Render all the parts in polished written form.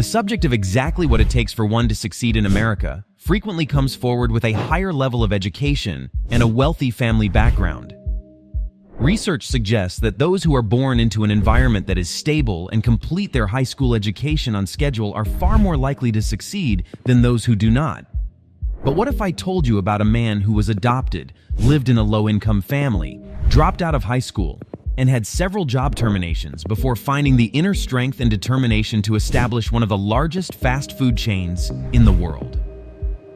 The subject of exactly what it takes for one to succeed in America frequently comes forward with a higher level of education and a wealthy family background. Research suggests that those who are born into an environment that is stable and complete their high school education on schedule are far more likely to succeed than those who do not. But what if I told you about a man who was adopted, lived in a low-income family, dropped out of high school, and had several job terminations before finding the inner strength and determination to establish one of the largest fast food chains in the world?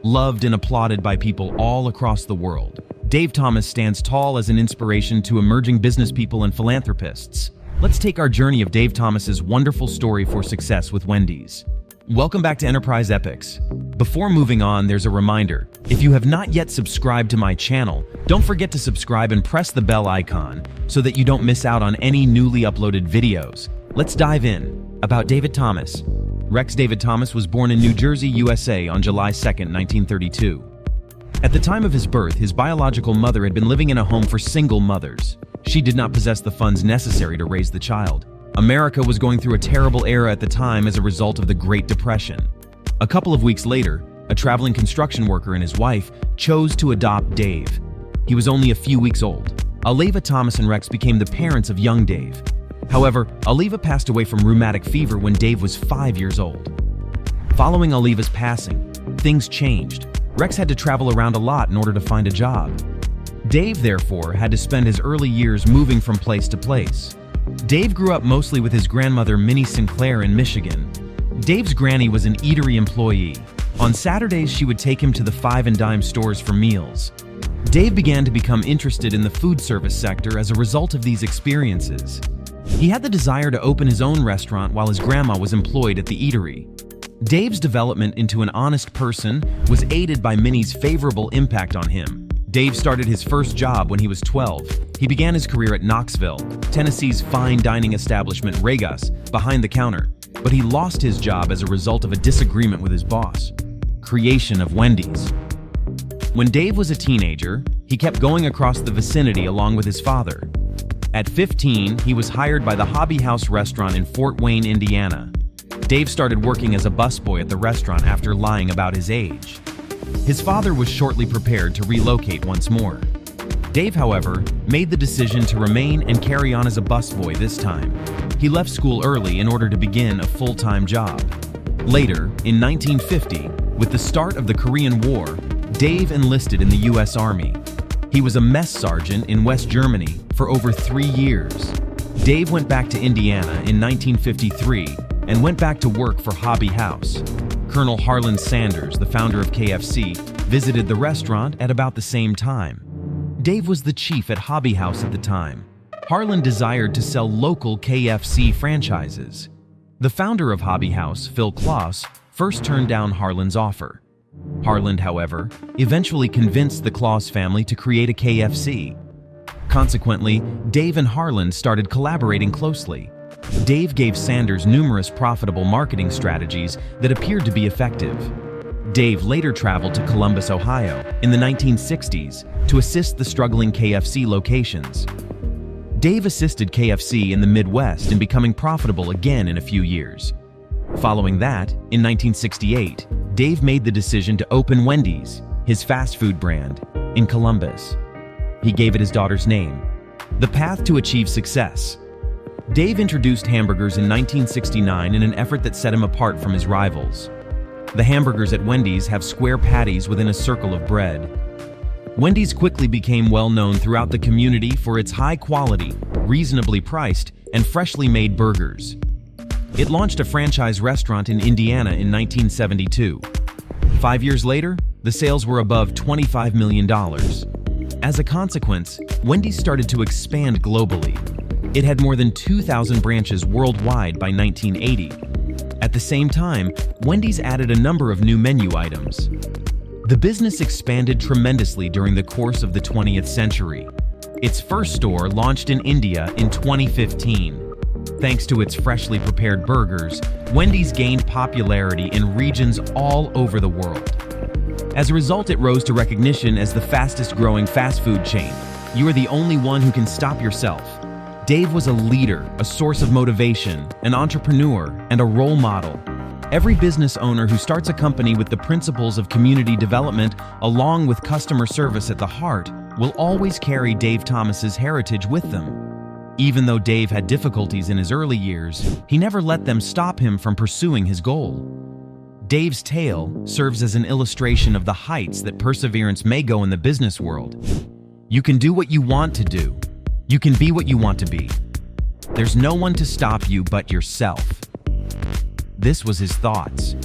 Loved and applauded by people all across the world, Dave Thomas stands tall as an inspiration to emerging business people and philanthropists. Let's take our journey of Dave Thomas's wonderful story for success with Wendy's. Welcome back to Enterprise Epics. Before moving on, there's a reminder. If you have not yet subscribed to my channel, don't forget to subscribe and press the bell icon so that you don't miss out on any newly uploaded videos. Let's dive in. About David Thomas. Rex David Thomas was born in New Jersey, USA on July 2, 1932. At the time of his birth, his biological mother had been living in a home for single mothers. She did not possess the funds necessary to raise the child. America was going through a terrible era at the time as a result of the Great Depression. A couple of weeks later, a traveling construction worker and his wife chose to adopt Dave. He was only a few weeks old. Aleva Thomas and Rex became the parents of young Dave. However, Aleva passed away from rheumatic fever when Dave was 5 years old. Following Aleva's passing, things changed. Rex had to travel around a lot in order to find a job. Dave, therefore, had to spend his early years moving from place to place. Dave grew up mostly with his grandmother, Minnie Sinclair, in Michigan. Dave's granny was an eatery employee. On Saturdays, she would take him to the five and dime stores for meals. Dave began to become interested in the food service sector as a result of these experiences. He had the desire to open his own restaurant while his grandma was employed at the eatery. Dave's development into an honest person was aided by Minnie's favorable impact on him. Dave started his first job when he was 12. He began his career at Knoxville, Tennessee's fine dining establishment Regas, behind the counter, but he lost his job as a result of a disagreement with his boss. Creation of Wendy's. When Dave was a teenager, he kept going across the vicinity along with his father. At 15, he was hired by the Hobby House restaurant in Fort Wayne, Indiana. Dave started working as a busboy at the restaurant after lying about his age. His father was shortly prepared to relocate once more. Dave, however, made the decision to remain and carry on as a busboy this time. He left school early in order to begin a full-time job. Later, in 1950, with the start of the Korean War, Dave enlisted in the U.S. Army. He was a mess sergeant in West Germany for over 3 years. Dave went back to Indiana in 1953 and went back to work for Hobby House. Colonel Harlan Sanders, the founder of KFC, visited the restaurant at about the same time. Dave was the chief at Hobby House at the time. Harlan desired to sell local KFC franchises. The founder of Hobby House, Phil Klaus, first turned down Harlan's offer. Harlan, however, eventually convinced the Klaus family to create a KFC. Consequently, Dave and Harlan started collaborating closely. Dave gave Sanders numerous profitable marketing strategies that appeared to be effective. Dave later traveled to Columbus, Ohio, in the 1960s to assist the struggling KFC locations. Dave assisted KFC in the Midwest in becoming profitable again in a few years. Following that, in 1968, Dave made the decision to open Wendy's, his fast food brand, in Columbus. He gave it his daughter's name. The path to achieve success. Dave introduced hamburgers in 1969 in an effort that set him apart from his rivals. The hamburgers at Wendy's have square patties within a circle of bread. Wendy's quickly became well known throughout the community for its high quality, reasonably priced, and freshly made burgers. It launched a franchise restaurant in Indiana in 1972. 5 years later, the sales were above $25 million. As a consequence, Wendy's started to expand globally. It had more than 2,000 branches worldwide by 1980. At the same time, Wendy's added a number of new menu items. The business expanded tremendously during the course of the 20th century. Its first store launched in India in 2015. Thanks to its freshly prepared burgers, Wendy's gained popularity in regions all over the world. As a result, it rose to recognition as the fastest-growing fast food chain. You are the only one who can stop yourself. Dave was a leader, a source of motivation, an entrepreneur, and a role model. Every business owner who starts a company with the principles of community development along with customer service at the heart will always carry Dave Thomas's heritage with them. Even though Dave had difficulties in his early years, he never let them stop him from pursuing his goal. Dave's tale serves as an illustration of the heights that perseverance may go in the business world. You can do what you want to do. You can be what you want to be. There's no one to stop you but yourself. This was his thoughts.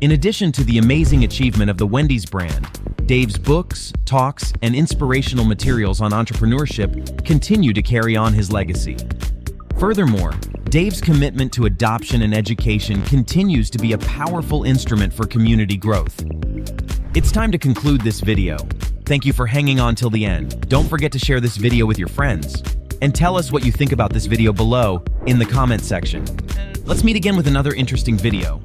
In addition to the amazing achievement of the Wendy's brand, Dave's books, talks, and inspirational materials on entrepreneurship continue to carry on his legacy. Furthermore, Dave's commitment to adoption and education continues to be a powerful instrument for community growth. It's time to conclude this video. Thank you for hanging on till the end. Don't forget to share this video with your friends. And tell us what you think about this video below in the comment section. Let's meet again with another interesting video.